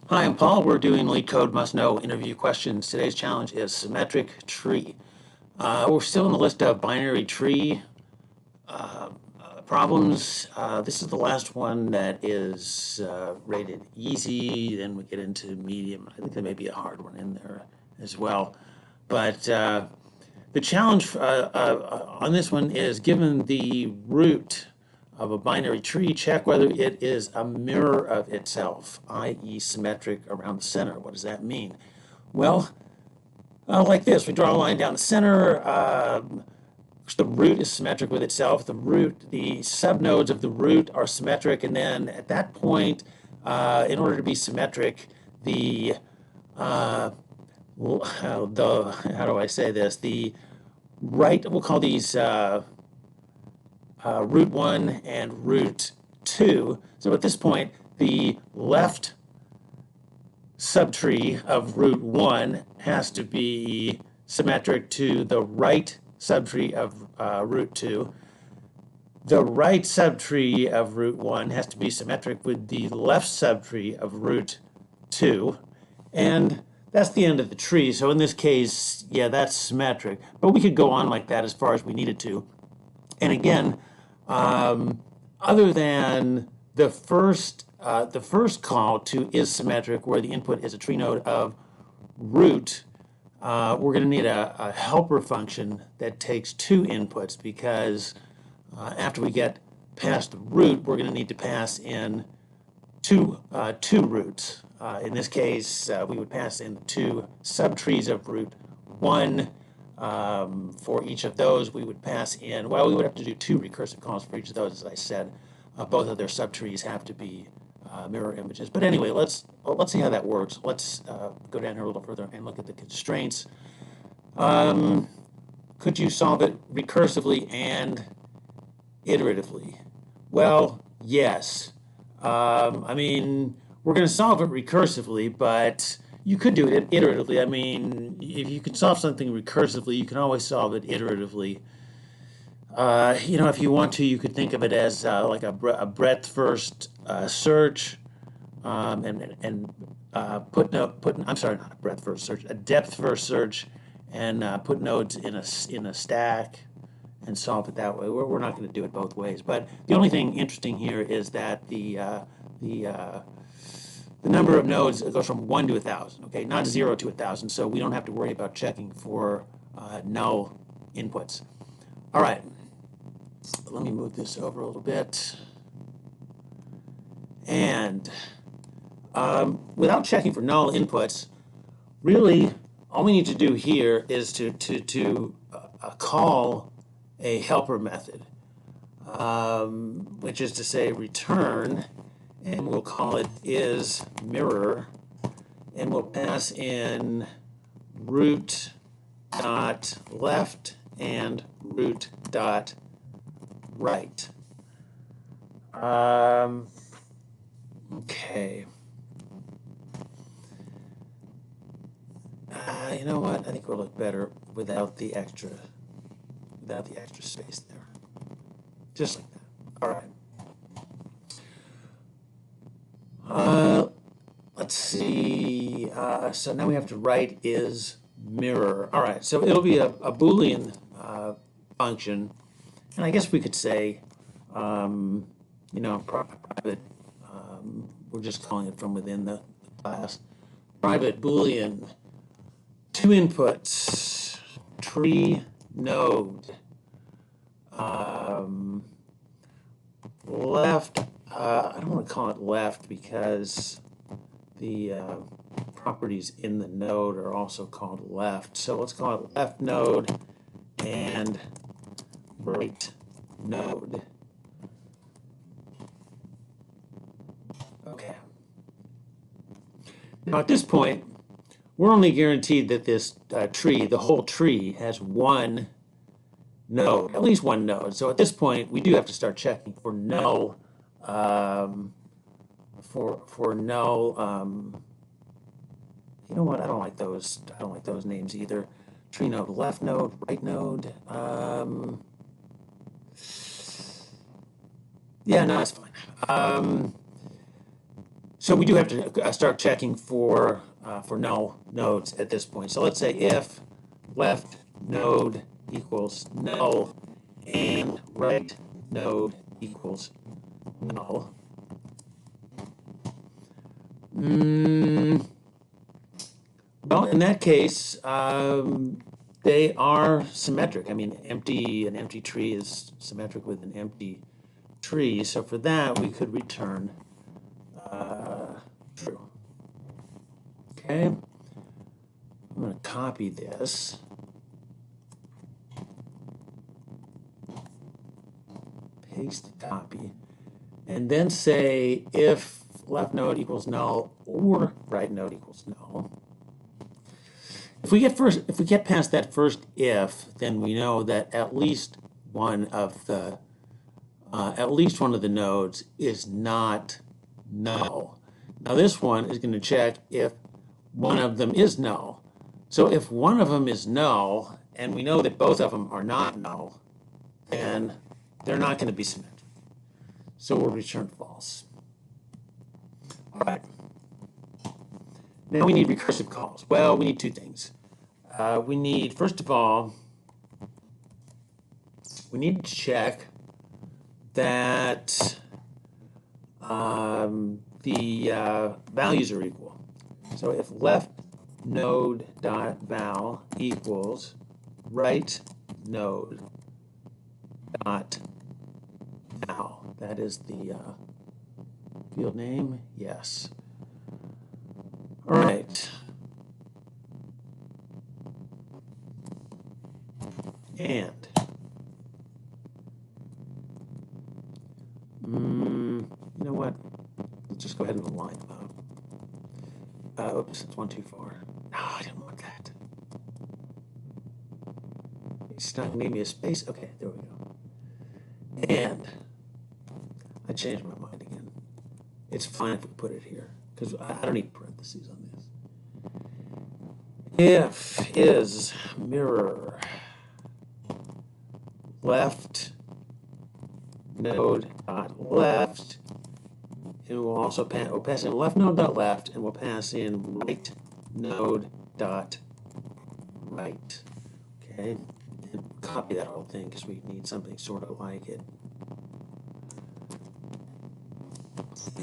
Hi, I'm Paul. We're doing Leetcode Must Know interview questions. Today's challenge is symmetric tree. We're still in the list of binary tree problems. This is the last one that is rated easy. Then we get into medium. I think there may be a hard one in there as well. But the challenge on this one is given the root of a binary tree, check whether it is a mirror of itself, i.e. symmetric around the center. What does that mean? Well, like this, we draw a line down the center. The root is symmetric with itself. The subnodes of the root are symmetric, and then at that point, in order to be symmetric, how do I say this? We'll call these root 1 and root 2. So at this point, the left subtree of root 1 has to be symmetric to the right subtree of root 2. The right subtree of root 1 has to be symmetric with the left subtree of root 2. And that's the end of the tree. So in this case, yeah, that's symmetric. But we could go on like that as far as we needed to. And again, other than the first call to is symmetric, where the input is a tree node of root, we're going to need a helper function that takes two inputs, because after we get past the root, we're going to need to pass in two roots. In this case, we would pass in two subtrees of root 1. For each of those, we would pass in, well, we would have to do two recursive calls for each of those, as I said. Both of their subtrees have to be mirror images. But anyway, let's see how that works. Let's go down here a little further and look at the constraints. Could you solve it recursively and iteratively? Well, yes. I mean, we're going to solve it recursively, but you could do it iteratively. I mean, if you can solve something recursively, you can always solve it iteratively. If you want to, you could think of it as like a breadth first search, and I'm sorry, not a breadth first search, a depth first search, and put nodes in a stack and solve it that way. We're not going to do it both ways. But the only thing interesting here is that the number of nodes goes from 1 to 1,000, okay, not 0 to 1,000, so we don't have to worry about checking for null inputs. All right, let me move this over a little bit. And without checking for null inputs, really all we need to do here is to call a helper method, which is to say return, and we'll call it is mirror, and we'll pass in root dot left and root dot right. Okay. You know what? I think we'll look better without the extra space there. Just like that. All right. Let's see. So now we have to write is mirror. All right. So it'll be a Boolean function, and I guess we could say, private. We're just calling it from within the class. Private Boolean, two inputs, tree node, left. I don't want to call it left because the properties in the node are also called left. So let's call it left node and right node. Okay. Now at this point, we're only guaranteed that this tree, the whole tree, has one node, at least one node. So at this point, we do have to start checking for null, for null. You know what? I don't like those. I don't like those names either. Tree node, left node, right node. Yeah, no, it's fine. So we do have to start checking for null nodes at this point. So let's say if left node equals null and right node equals null. Well, in that case, they are symmetric. I mean, an empty tree is symmetric with an empty tree. So for that, we could return true. Okay. I'm going to copy this. Paste copy. And then say if left node equals null or right node equals null. If we get past that first if, then we know that at least one of the nodes is not null. Now this one is going to check if one of them is null. So if one of them is null, and we know that both of them are not null, then they're not going to be symmetric. So we'll return false. All right. Now we need recursive calls. Well, we need two things. We need, first of all, we need to check that the values are equal. So if left node dot val equals right node dot val, that is the field name, yes. All right. And you know what? Let's just go ahead and align them up. Oops, it's one too far. No, I didn't want that. It's not gonna give me a space. Okay, there we go. And I changed my mind again. It's fine if we put it here because I don't need parentheses on this. If is mirror left node dot left, and we'll also pass in left node dot left, and we'll pass in right node dot right. Okay, and copy that whole thing because we need something sort of like it.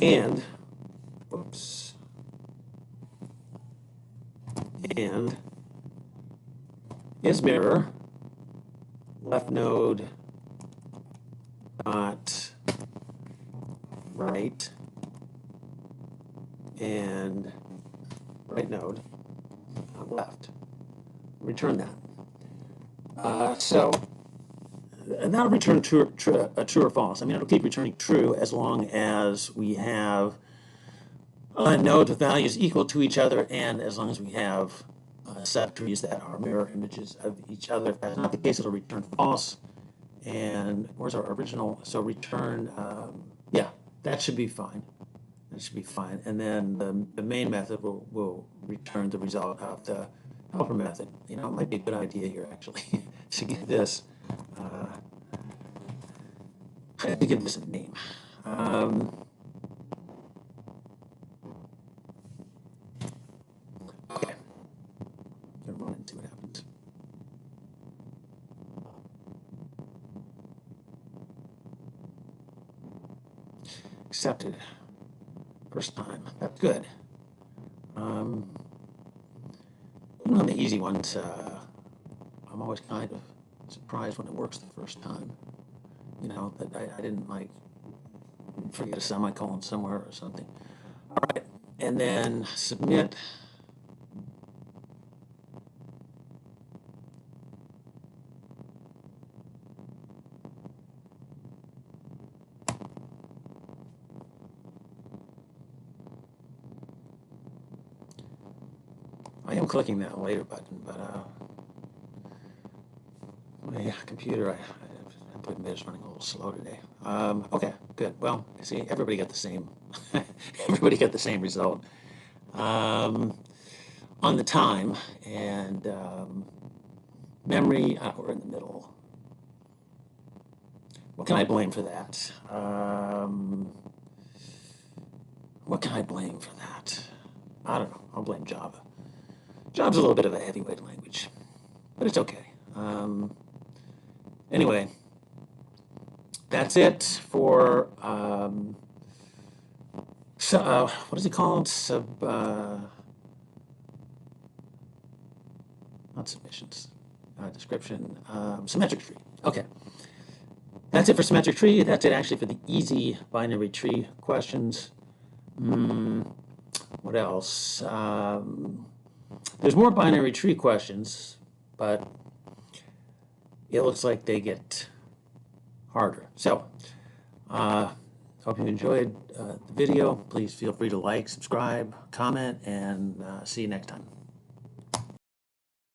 And whoops, and is mirror left node dot right and right node left. Return that. And that'll return true or false. I mean, it'll keep returning true as long as we have nodes with values equal to each other, and as long as we have subtrees that are mirror images of each other. If that's not the case, it'll return false. And where's our original? So return, yeah, that should be fine. That should be fine. And then the main method will return the result of the helper method. You know, it might be a good idea here, actually, to give this, I have to give this a name. Okay. Gonna run and see what happens. Accepted. First time. That's good. Even on the easy ones, I'm always kind of surprised when it works the first time. You know, that I didn't like forget a semicolon somewhere or something. All right, and then submit. I am clicking that later button, but my computer, I admit, is running a little slow today. Okay, good. Well, see, everybody got the same. Everybody got the same result on the time, and memory. We're in the middle. What can I blame for that? What can I blame for that? I don't know. I'll blame Java. Java's a little bit of a heavyweight language, but it's okay. Anyway, that's it for what is it called? Not submissions. Description. Symmetric tree. Okay. That's it for symmetric tree. That's it actually for the easy binary tree questions. What else? There's more binary tree questions, but it looks like they get harder. So, hope you enjoyed the video. Please feel free to like, subscribe, comment, and see you next time.